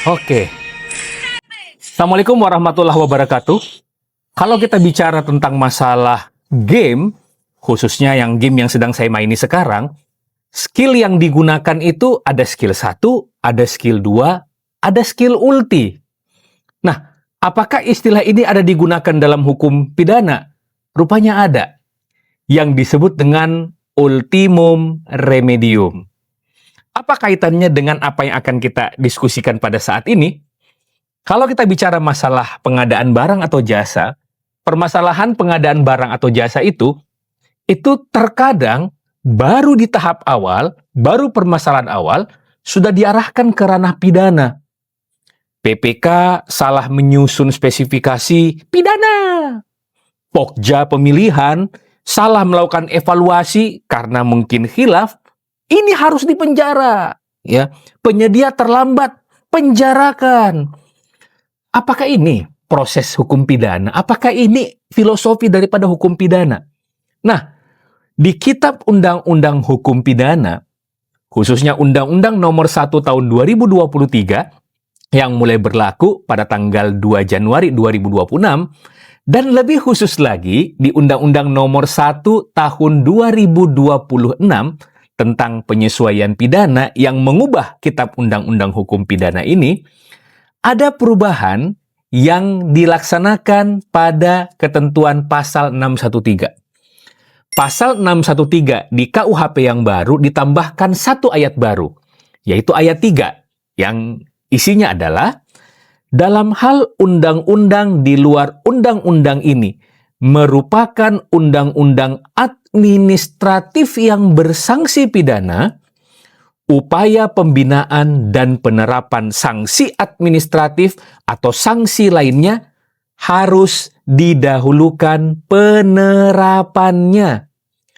Oke, Assalamualaikum warahmatullahi wabarakatuh. Kalau kita bicara tentang masalah game, khususnya game yang sedang saya maini sekarang, skill yang digunakan itu ada skill 1, ada skill 2, ada skill ulti. Nah, apakah istilah ini ada digunakan dalam hukum pidana? Rupanya ada, yang disebut dengan ultimum remedium. Apa kaitannya dengan apa yang akan kita diskusikan pada saat ini? Kalau kita bicara masalah pengadaan barang atau jasa, permasalahan pengadaan barang atau jasa itu terkadang baru di tahap awal, baru permasalahan awal, sudah diarahkan ke ranah pidana. PPK salah menyusun spesifikasi pidana. Pokja pemilihan salah melakukan evaluasi karena mungkin khilaf, ini harus dipenjara. Ya, penyedia terlambat, penjarakan. Apakah ini proses hukum pidana? Apakah ini filosofi daripada hukum pidana? Nah, di Kitab Undang-Undang Hukum Pidana, khususnya Undang-Undang Nomor 1 Tahun 2023, yang mulai berlaku pada tanggal 2 Januari 2026, dan lebih khusus lagi di Undang-Undang Nomor 1 Tahun 2026 tentang penyesuaian pidana yang mengubah Kitab Undang-Undang Hukum Pidana ini, ada perubahan yang dilaksanakan pada ketentuan pasal 613. Pasal 613 di KUHP yang baru ditambahkan satu ayat baru, yaitu ayat 3, yang isinya adalah, dalam hal undang-undang di luar undang-undang ini merupakan undang-undang administratif yang bersanksi pidana, upaya pembinaan dan penerapan sanksi administratif atau sanksi lainnya harus didahulukan penerapannya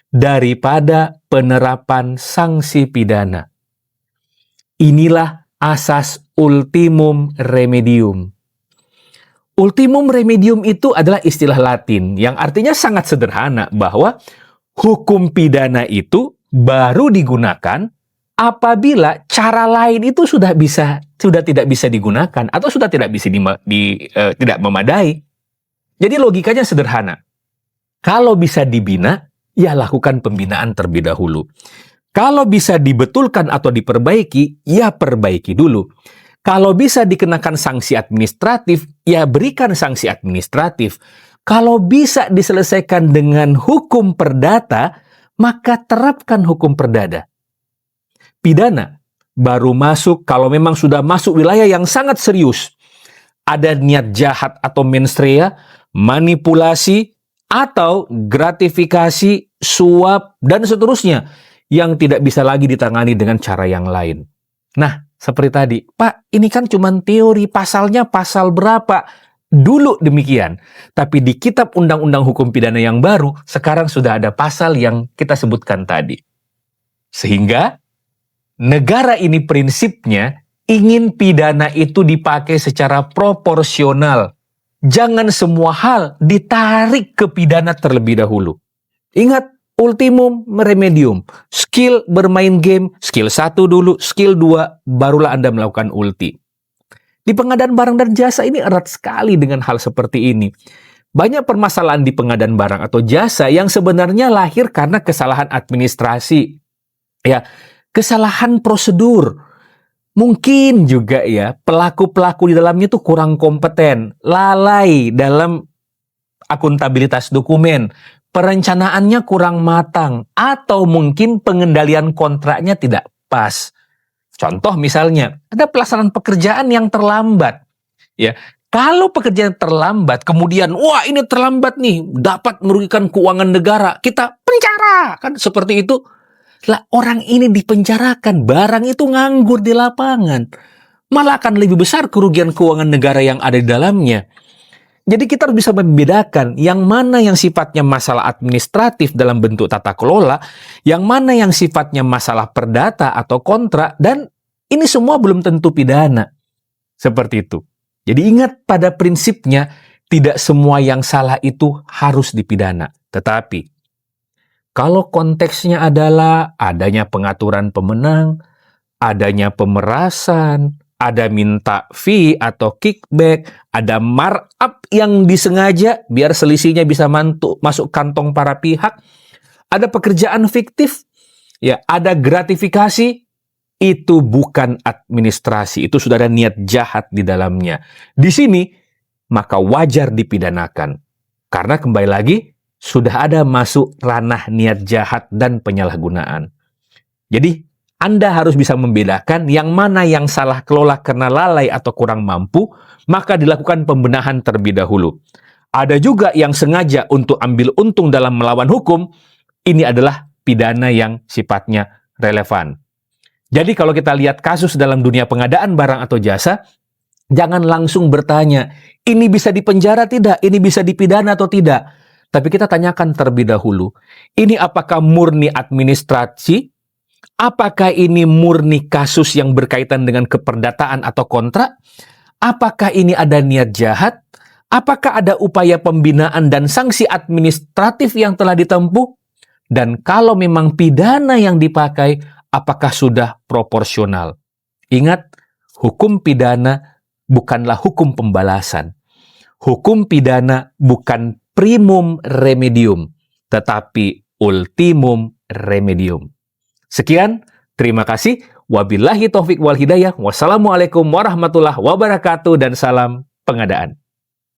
daripada penerapan sanksi pidana. Inilah asas ultimum remedium. Ultimum remedium itu adalah istilah Latin yang artinya sangat sederhana, bahwa hukum pidana itu baru digunakan apabila cara lain itu sudah tidak bisa digunakan atau sudah tidak bisa tidak memadai. Jadi logikanya sederhana. Kalau bisa dibina, ya lakukan pembinaan terlebih dahulu. Kalau bisa dibetulkan atau diperbaiki, ya perbaiki dulu. Kalau bisa dikenakan sanksi administratif, ya berikan sanksi administratif. Kalau bisa diselesaikan dengan hukum perdata, maka terapkan hukum perdata. Pidana baru masuk kalau memang sudah masuk wilayah yang sangat serius. Ada niat jahat atau mens rea, manipulasi, atau gratifikasi, suap, dan seterusnya yang tidak bisa lagi ditangani dengan cara yang lain. Nah, seperti tadi, Pak, ini kan cuma teori, pasalnya pasal berapa? Dulu demikian. Tapi di Kitab Undang-Undang Hukum Pidana yang baru, sekarang sudah ada pasal yang kita sebutkan tadi. Sehingga negara ini prinsipnya ingin pidana itu dipakai secara proporsional. Jangan semua hal ditarik ke pidana terlebih dahulu. Ingat, ultimum remedium. Skill bermain game, skill 1 dulu, skill 2, barulah Anda melakukan ulti. Di pengadaan barang dan jasa ini erat sekali dengan hal seperti ini. Banyak permasalahan di pengadaan barang atau jasa yang sebenarnya lahir karena kesalahan administrasi. Ya, kesalahan prosedur. Mungkin juga ya, pelaku-pelaku di dalamnya tuh kurang kompeten, lalai dalam akuntabilitas dokumen, perencanaannya kurang matang, atau mungkin pengendalian kontraknya tidak pas. Contoh misalnya, ada pelaksanaan pekerjaan yang terlambat. Ya, kalau pekerjaan terlambat, kemudian, wah ini terlambat nih, dapat merugikan keuangan negara, kita penjara, kan seperti itu. Lah, orang ini dipenjarakan, barang itu nganggur di lapangan. Malah akan lebih besar kerugian keuangan negara yang ada di dalamnya. Jadi kita harus bisa membedakan yang mana yang sifatnya masalah administratif dalam bentuk tata kelola, yang mana yang sifatnya masalah perdata atau kontrak, dan ini semua belum tentu pidana. Seperti itu. Jadi ingat, pada prinsipnya tidak semua yang salah itu harus dipidana. Tetapi kalau konteksnya adalah adanya pengaturan pemenang, adanya pemerasan, ada minta fee atau kickback, ada markup yang disengaja biar selisihnya bisa masuk kantong para pihak, ada pekerjaan fiktif, ya, ada gratifikasi. Itu bukan administrasi, itu sudah ada niat jahat di dalamnya. Di sini, maka wajar dipidanakan. Karena kembali lagi, sudah ada masuk ranah niat jahat dan penyalahgunaan. Jadi, Anda harus bisa membedakan yang mana yang salah kelola karena lalai atau kurang mampu, maka dilakukan pembenahan terlebih dahulu. Ada juga yang sengaja untuk ambil untung dalam melawan hukum, ini adalah pidana yang sifatnya relevan. Jadi kalau kita lihat kasus dalam dunia pengadaan barang atau jasa, jangan langsung bertanya, ini bisa dipenjara tidak? Ini bisa dipidana atau tidak? Tapi kita tanyakan terlebih dahulu, ini apakah murni administrasi? Apakah ini murni kasus yang berkaitan dengan keperdataan atau kontrak? Apakah ini ada niat jahat? Apakah ada upaya pembinaan dan sanksi administratif yang telah ditempuh? Dan kalau memang pidana yang dipakai, apakah sudah proporsional? Ingat, hukum pidana bukanlah hukum pembalasan. Hukum pidana bukan primum remedium, tetapi ultimum remedium. Sekian, terima kasih. Wabillahi taufik wal hidayah. Wassalamualaikum warahmatullahi wabarakatuh dan salam pengadaan.